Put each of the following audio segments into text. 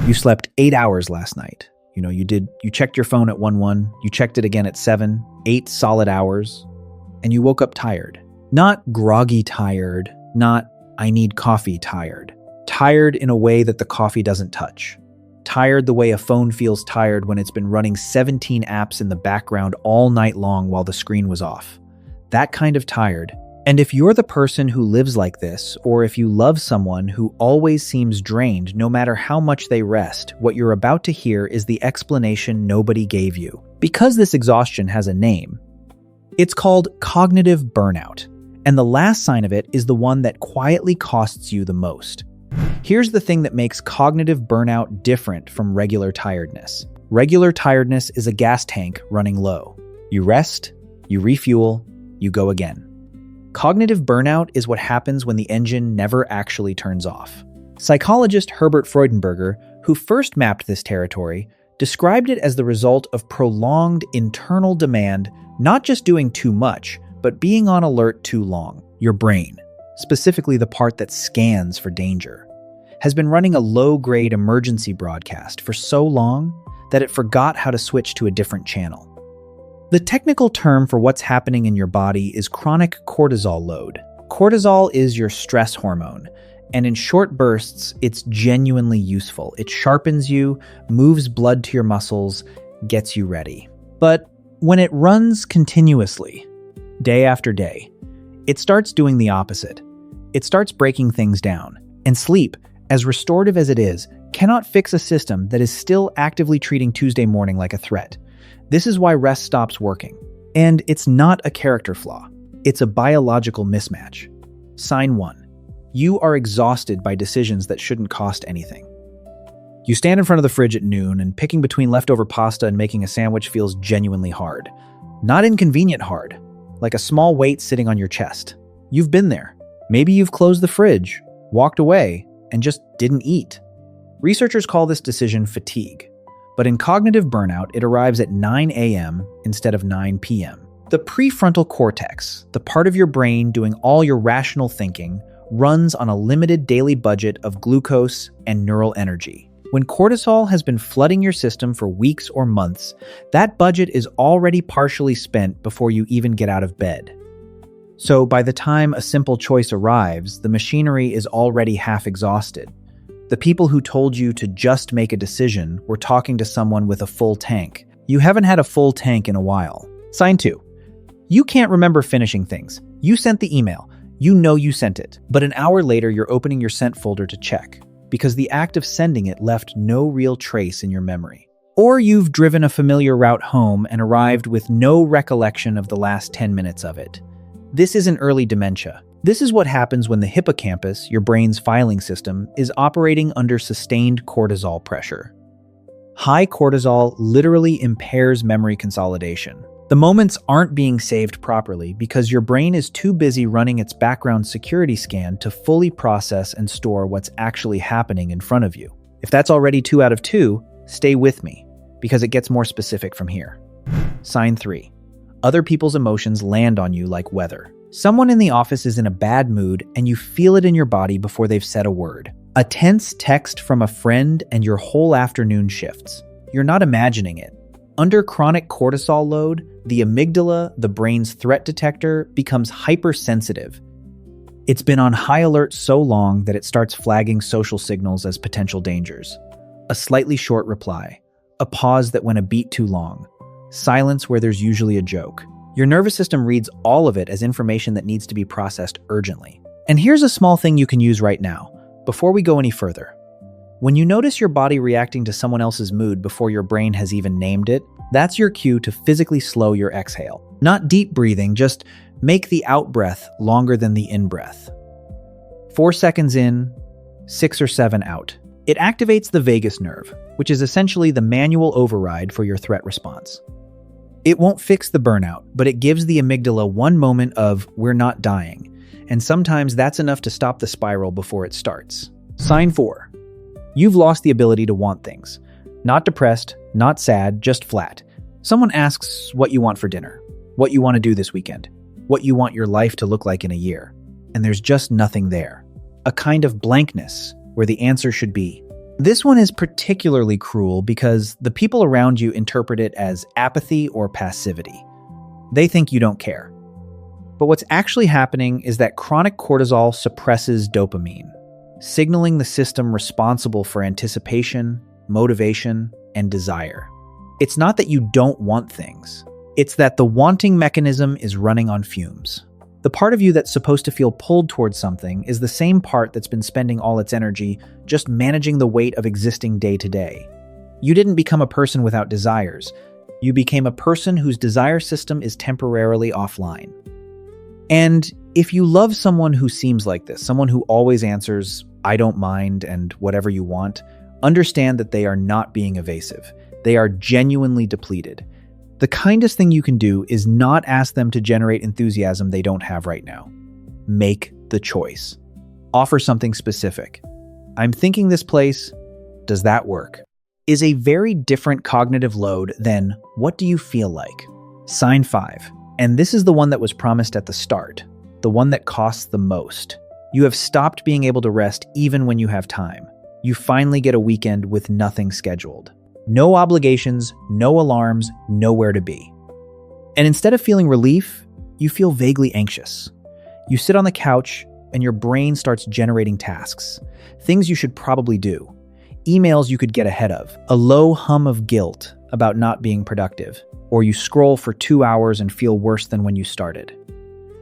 You slept 8 hours last night. You checked your phone at 1:1, you checked it again at 7, 8 solid hours, and you woke up tired. Not groggy tired, not I need coffee tired. Tired in a way that the coffee doesn't touch. Tired the way a phone feels tired when it's been running 17 apps in the background all night long while the screen was off. That kind of tired. And if you're the person who lives like this, or if you love someone who always seems drained no matter how much they rest, what you're about to hear is the explanation nobody gave you. Because this exhaustion has a name, it's called cognitive burnout. And the last sign of it is the one that quietly costs you the most. Here's the thing that makes cognitive burnout different from regular tiredness. Regular tiredness is a gas tank running low. You rest, you refuel, you go again. Cognitive burnout is what happens when the engine never actually turns off. Psychologist Herbert Freudenberger, who first mapped this territory, described it as the result of prolonged internal demand, not just doing too much, but being on alert too long. Your brain, specifically the part that scans for danger, has been running a low-grade emergency broadcast for so long that it forgot how to switch to a different channel. The technical term for what's happening in your body is chronic cortisol load. Cortisol is your stress hormone, and in short bursts, it's genuinely useful. It sharpens you, moves blood to your muscles, gets you ready. But when it runs continuously, day after day, it starts doing the opposite. It starts breaking things down. And sleep, as restorative as it is, cannot fix a system that is still actively treating Tuesday morning like a threat. This is why rest stops working. And it's not a character flaw. It's a biological mismatch. Sign 1. You are exhausted by decisions that shouldn't cost anything. You stand in front of the fridge at noon, and picking between leftover pasta and making a sandwich feels genuinely hard. Not inconvenient hard, like a small weight sitting on your chest. You've been there. Maybe you've closed the fridge, walked away, and just didn't eat. Researchers call this decision fatigue. But in cognitive burnout, it arrives at 9 a.m. instead of 9 p.m. The prefrontal cortex, the part of your brain doing all your rational thinking, runs on a limited daily budget of glucose and neural energy. When cortisol has been flooding your system for weeks or months, that budget is already partially spent before you even get out of bed. So by the time a simple choice arrives, the machinery is already half exhausted. The people who told you to just make a decision were talking to someone with a full tank. You haven't had a full tank in a while. Sign 2. You can't remember finishing things. You sent the email. You know you sent it. But an hour later, you're opening your sent folder to check, because the act of sending it left no real trace in your memory. Or you've driven a familiar route home and arrived with no recollection of the last 10 minutes of it. This isn't early dementia. This is what happens when the hippocampus, your brain's filing system, is operating under sustained cortisol pressure. High cortisol literally impairs memory consolidation. The moments aren't being saved properly because your brain is too busy running its background security scan to fully process and store what's actually happening in front of you. If that's already 2 out of 2, stay with me, because it gets more specific from here. Sign 3. Other people's emotions land on you like weather. Someone in the office is in a bad mood and you feel it in your body before they've said a word. A tense text from a friend and your whole afternoon shifts. You're not imagining it. Under chronic cortisol load, the amygdala, the brain's threat detector, becomes hypersensitive. It's been on high alert so long that it starts flagging social signals as potential dangers. A slightly short reply. A pause that went a beat too long. Silence where there's usually a joke. Your nervous system reads all of it as information that needs to be processed urgently. And here's a small thing you can use right now, before we go any further. When you notice your body reacting to someone else's mood before your brain has even named it, that's your cue to physically slow your exhale. Not deep breathing, just make the out-breath longer than the in-breath. 4 seconds in, 6 or 7 out. It activates the vagus nerve, which is essentially the manual override for your threat response. It won't fix the burnout, but it gives the amygdala one moment of, we're not dying, and sometimes that's enough to stop the spiral before it starts. Sign 4. You've lost the ability to want things. Not depressed, not sad, just flat. Someone asks what you want for dinner, what you want to do this weekend, what you want your life to look like in a year, and there's just nothing there. A kind of blankness where the answer should be, This one is particularly cruel because the people around you interpret it as apathy or passivity. They think you don't care. But what's actually happening is that chronic cortisol suppresses dopamine, signaling the system responsible for anticipation, motivation, and desire. It's not that you don't want things. It's that the wanting mechanism is running on fumes. The part of you that's supposed to feel pulled towards something is the same part that's been spending all its energy just managing the weight of existing day to day. You didn't become a person without desires. You became a person whose desire system is temporarily offline. And if you love someone who seems like this, someone who always answers, "I don't mind," and "whatever you want," understand that they are not being evasive. They are genuinely depleted. The kindest thing you can do is not ask them to generate enthusiasm they don't have right now. Make the choice. Offer something specific. "I'm thinking this place. Does that work?" Is a very different cognitive load than "what do you feel like?" Sign 5. And this is the one that was promised at the start, the one that costs the most. You have stopped being able to rest even when you have time. You finally get a weekend with nothing scheduled. No obligations, no alarms, nowhere to be. And instead of feeling relief, you feel vaguely anxious. You sit on the couch and your brain starts generating tasks, things you should probably do, emails you could get ahead of, a low hum of guilt about not being productive, or you scroll for 2 hours and feel worse than when you started.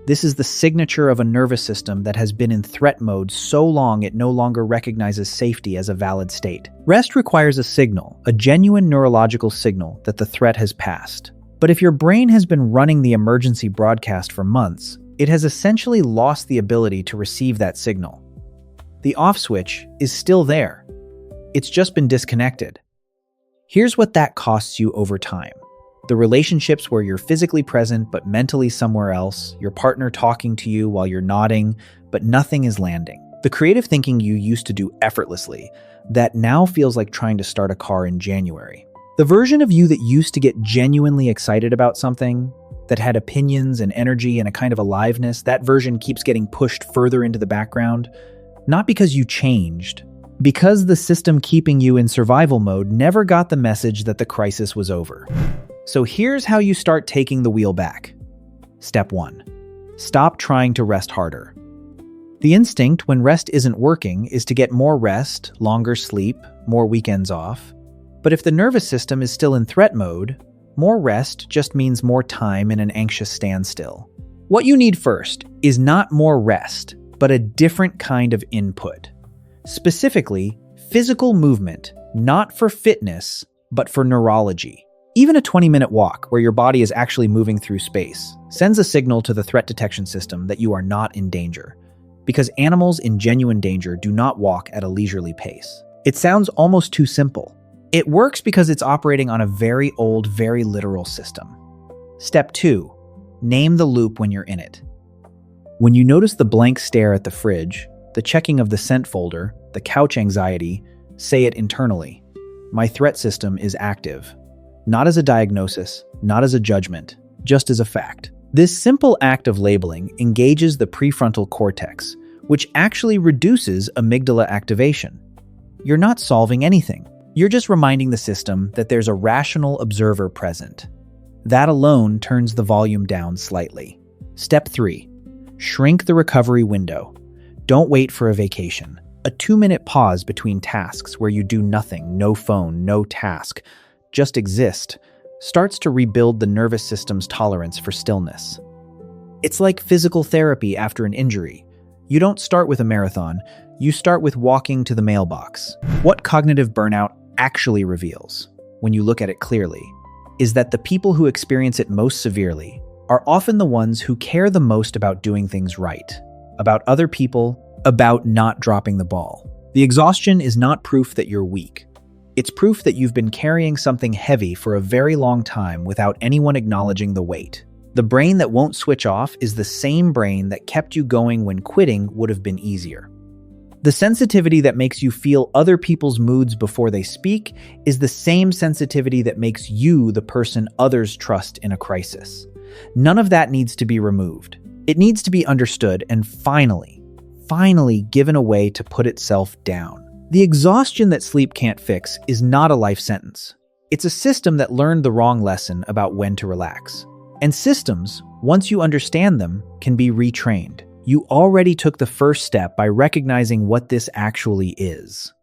This is the signature of a nervous system that has been in threat mode so long it no longer recognizes safety as a valid state. Rest requires a signal, a genuine neurological signal that the threat has passed. But if your brain has been running the emergency broadcast for months, it has essentially lost the ability to receive that signal. The off switch is still there. It's just been disconnected. Here's what that costs you over time. The relationships where you're physically present but mentally somewhere else, your partner talking to you while you're nodding, but nothing is landing. The creative thinking you used to do effortlessly, that now feels like trying to start a car in January. The version of you that used to get genuinely excited about something, that had opinions and energy and a kind of aliveness, that version keeps getting pushed further into the background. Not because you changed, because the system keeping you in survival mode never got the message that the crisis was over. So here's how you start taking the wheel back. Step 1. Stop trying to rest harder. The instinct when rest isn't working is to get more rest, longer sleep, more weekends off. But if the nervous system is still in threat mode, more rest just means more time in an anxious standstill. What you need first is not more rest, but a different kind of input. Specifically, physical movement, not for fitness, but for neurology. Even a 20-minute walk where your body is actually moving through space sends a signal to the threat detection system that you are not in danger, because animals in genuine danger do not walk at a leisurely pace. It sounds almost too simple. It works because it's operating on a very old, very literal system. Step 2. Name the loop when you're in it. When you notice the blank stare at the fridge, the checking of the scent folder, the couch anxiety, say it internally. My threat system is active. Not as a diagnosis, not as a judgment, just as a fact. This simple act of labeling engages the prefrontal cortex, which actually reduces amygdala activation. You're not solving anything. You're just reminding the system that there's a rational observer present. That alone turns the volume down slightly. Step 3. Shrink the recovery window. Don't wait for a vacation. A 2-minute pause between tasks where you do nothing, no phone, no task, just exist, starts to rebuild the nervous system's tolerance for stillness. It's like physical therapy after an injury. You don't start with a marathon, you start with walking to the mailbox. What cognitive burnout actually reveals, when you look at it clearly, is that the people who experience it most severely are often the ones who care the most about doing things right, about other people, about not dropping the ball. The exhaustion is not proof that you're weak. It's proof that you've been carrying something heavy for a very long time without anyone acknowledging the weight. The brain that won't switch off is the same brain that kept you going when quitting would have been easier. The sensitivity that makes you feel other people's moods before they speak is the same sensitivity that makes you the person others trust in a crisis. None of that needs to be removed. It needs to be understood and finally given a way to put itself down. The exhaustion that sleep can't fix is not a life sentence. It's a system that learned the wrong lesson about when to relax. And systems, once you understand them, can be retrained. You already took the first step by recognizing what this actually is.